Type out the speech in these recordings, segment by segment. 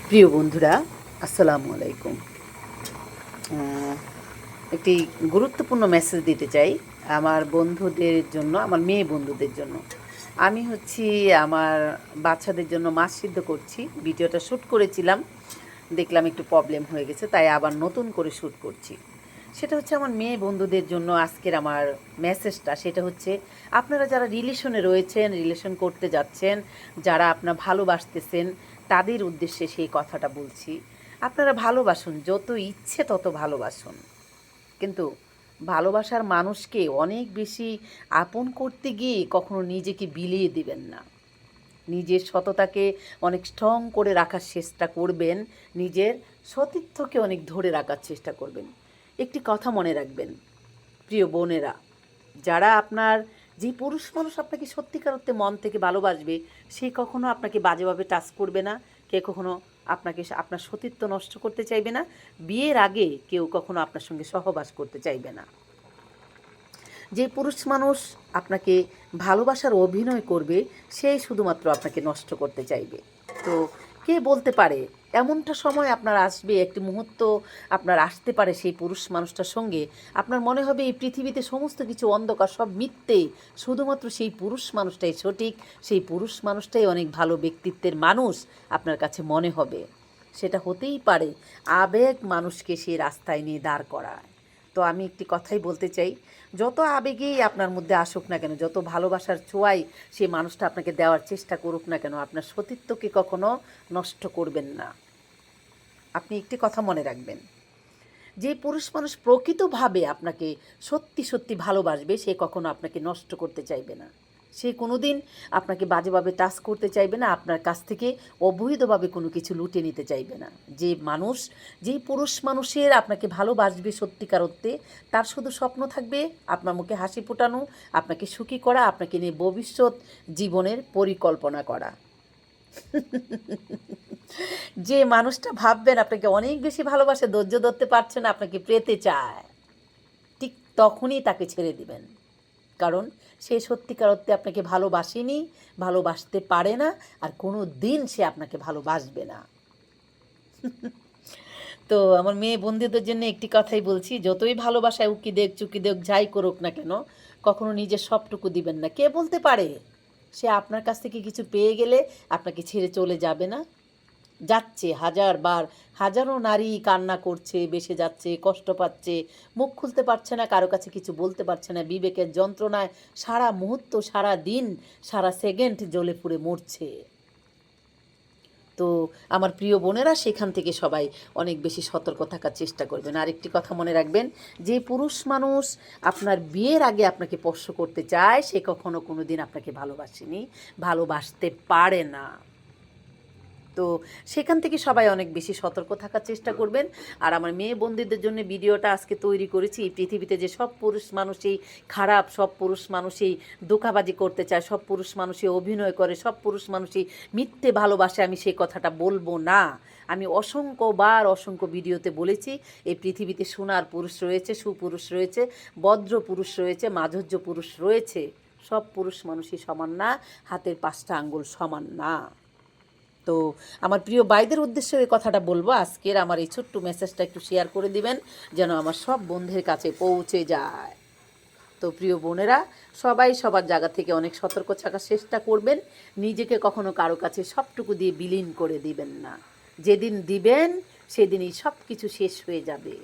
প্রিয় বন্ধুরা, আসসালামু আলাইকুম। একটি গুরুত্বপূর্ণ মেসেজ দিতে চাই আমার বন্ধুদের জন্য, আমার মেয়ে বন্ধুদের জন্য। আমি আমার বাচ্চাদের জন্য মাছ সিদ্ধ করছি। ভিডিওটা শ্যুট করেছিলাম, দেখলাম একটু প্রবলেম হয়ে গেছে, তাই আবার নতুন করে শ্যুট করছি। সেটা হচ্ছে আমার মেয়ে বন্ধুদের জন্য আজকের আমার মেসেজটা। সেটা হচ্ছে, আপনারা যারা রিলেশনে রয়েছেন, রিলেশন করতে যাচ্ছেন, যারা আপনার ভালোবাসতেছেন, তাদের উদ্দেশ্যে সেই কথাটা বলছি। আপনারা ভালোবাসুন, যত ইচ্ছে তত ভালোবাসুন, কিন্তু ভালোবাসার মানুষকে অনেক বেশি আপন করতে গিয়ে কখনো নিজেকে বিলিয়ে দিবেন না। নিজের সততাকে অনেক স্ট্রং করে রাখার চেষ্টা করবেন, নিজের সতীত্বকে অনেক ধরে রাখার চেষ্টা করবেন। একটি কথা মনে রাখবেন প্রিয় বোনেরা, যারা আপনার যে পুরুষ মানুষ আপনাকে সত্যিকার অর্থে মন থেকে ভালোবাসবে, সে কখনো আপনাকে বাজেভাবে টাচ করবে না, কে কখনো আপনাকে আপনার সতীত্ব নষ্ট করতে চাইবে না, বিয়ের আগে কেউ কখনো আপনার সঙ্গে সহবাস করতে চাইবে না। যে পুরুষ মানুষ আপনাকে ভালোবাসার অভিনয় করবে, সেই শুধুমাত্র আপনাকে নষ্ট করতে চাইবে। তো কে বলতে পারে, এমনটা সময় আপনার আসবে, একটি মুহূর্ত আপনার আসতে পারে সেই পুরুষ মানুষটার সঙ্গে আপনার মনে হবে এই পৃথিবীতে সমস্ত কিছু অন্ধকার, সব মিথ্যে, শুধুমাত্র সেই পুরুষ মানুষটাই সঠিক, সেই পুরুষ মানুষটাই অনেক ভালো ব্যক্তিত্বের মানুষ আপনার কাছে মনে হবে। সেটা হতেই পারে আবেগ মানুষকে সেই রাস্তায় নিয়ে দাঁড় করায়। তো আমি একটি কথাই বলতে চাই, যত আবেগেই আপনার মধ্যে আসুক না কেন, যত ভালোবাসার ছোঁয়াই সেই মানুষটা আপনাকে দেওয়ার চেষ্টা করুক না কেন, আপনার সতীত্বকে কখনো নষ্ট করবেন না। আপনি একটি কথা মনে রাখবেন, যে পুরুষ মানুষ প্রকৃতভাবে আপনাকে সত্যি সত্যি ভালোবাসবে, সে কখনো আপনাকে নষ্ট করতে চাইবে না। সে কোনো দিন আপনাকে বাজেভাবে টাচ করতে চাইবে না, আপনার কাছ থেকে অবৈধভাবে কোনো কিছু লুটে নিতে চাইবে না। যেই পুরুষ মানুষের আপনাকে ভালোবাসবে সত্যিকার অর্থে, তার শুধু স্বপ্ন থাকবে আপনার মুখে হাসি ফোটানো, আপনাকে সুখী করা, আপনাকে নিয়ে ভবিষ্যৎ জীবনের পরিকল্পনা করা। যে মানুষটা ভাববেন আপনাকে অনেক বেশি ভালোবাসে, ধৈর্য ধরতে পারছে না, আপনাকে পেতে চায়, ঠিক তখনই তাকে ছেড়ে দিবেন। কারণ সে সত্যিকার অর্থে আপনাকে ভালোবাসেনি, ভালোবাসতে পারে না, আর কোনো দিন সে আপনাকে ভালোবাসবে না। তো আমার মেয়ে বন্ধুদের জন্য একটি কথাই বলছি, যতই ভালোবাসায় উকি দেখ চুকি দেখ যাই করুক না কেন, কখনো নিজের সবটুকু দিবেন না। কে বলতে পারে সে আপনার কাছ থেকে কিছু পেয়ে গেলে আপনাকে ছেড়ে চলে যাবে না? যাচ্ছে হাজারবার, হাজারো নারী কান্না করছে, বেসে যাচ্ছে, কষ্ট পাচ্ছে, মুখ খুলতে পারছে না, কারো কাছে কিছু বলতে পারছে না, বিবেকের যন্ত্রণায় সারা মুহূর্ত, সারা দিন, সারা সেকেন্ড জ্বলে পুড়ে মরছে। তো আমার প্রিয় বোনেরা, সেখান থেকে সবাই অনেক বেশি সতর্ক থাকার চেষ্টা করবেন। আরেকটি কথা মনে রাখবেন, যে পুরুষ মানুষ আপনার বিয়ের আগে আপনাকে স্পর্শ করতে চায়, সে কখনো কোনো দিন আপনাকে ভালোবাসেনি, ভালোবাসতে পারে না। তো সেখান থেকে সবাই অনেক বেশি সতর্ক থাকার চেষ্টা করবেন। আর আমার মেয়ে বন্ধুদের জন্য ভিডিওটা আজকে তৈরি করেছি। এই পৃথিবীতে যে সব পুরুষ মানুষই খারাপ, সব পুরুষ মানুষই ধোঁকাবাজি করতে চায়, সব পুরুষ মানুষই অভিনয় করে, সব পুরুষ মানুষই মিথ্যে ভালোবাসে, আমি সেই কথাটা বলবো না। আমি অসংখ্য ভিডিওতে বলেছি, এই পৃথিবীতে সোনার পুরুষ রয়েছে, সুপুরুষ রয়েছে, ভদ্র পুরুষ রয়েছে, মাধুর্য পুরুষ রয়েছে। সব পুরুষ মানুষই সমান না, হাতের 5টা আঙ্গুল সমান না। তো আমার প্রিয় ভাইদের উদ্দেশ্যে এই কথাটা বলবো, আজকের আমার এই ছোট্ট মেসেজটা একটু শেয়ার করে দিবেন, যেন আমার সব বন্ধুদের কাছে পৌঁছে যায়। তো প্রিয় বোনেরা, সবাই সবার জায়গা থেকে অনেক সতর্ক থাকার চেষ্টা করবেন। নিজেকে কখনো কারো কাছে সবটুকু দিয়ে বিলীন করে দিবেন না। যেদিন দিবেন সেদিনই সব কিছু শেষ হয়ে যাবে।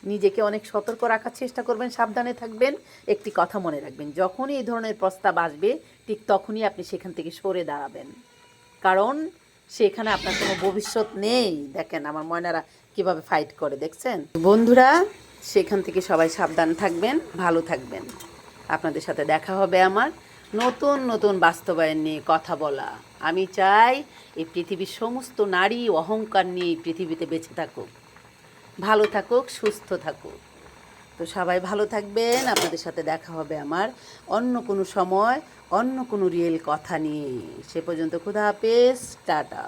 নিজেকে অনেক সতর্ক রাখার চেষ্টা করবেন, সাবধানে থাকবেন। একটি কথা মনে রাখবেন, যখনই এই ধরনের প্রস্তাব আসবে, ঠিক তখনই আপনি সেখান থেকে সরে দাঁড়াবেন। কারণ সেখানে আপনার কোনো ভবিষ্যৎ নেই। দেখেন আমার ময়নারা কিভাবে ফাইট করে, দেখছেন? বন্ধুরা, সেখান থেকে সবাই সাবধান থাকবেন, ভালো থাকবেন। আপনাদের সাথে দেখা হবে আমার নতুন নতুন বাস্তবায়ন নিয়ে কথা বলা। আমি চাই এই পৃথিবীর সমস্ত নারী অহংকার নিয়ে এই পৃথিবীতে বেঁচে থাকুক, ভালো থাকুক, সুস্থ থাকুক। তো সবাই ভালো থাকবেন। আপনাদের সাথে দেখা হবে আমার অন্য কোনো সময়, অন্য কোনো রিয়েল কথা নিয়ে। সে পর্যন্ত খুদা হাফেজ, টাটা।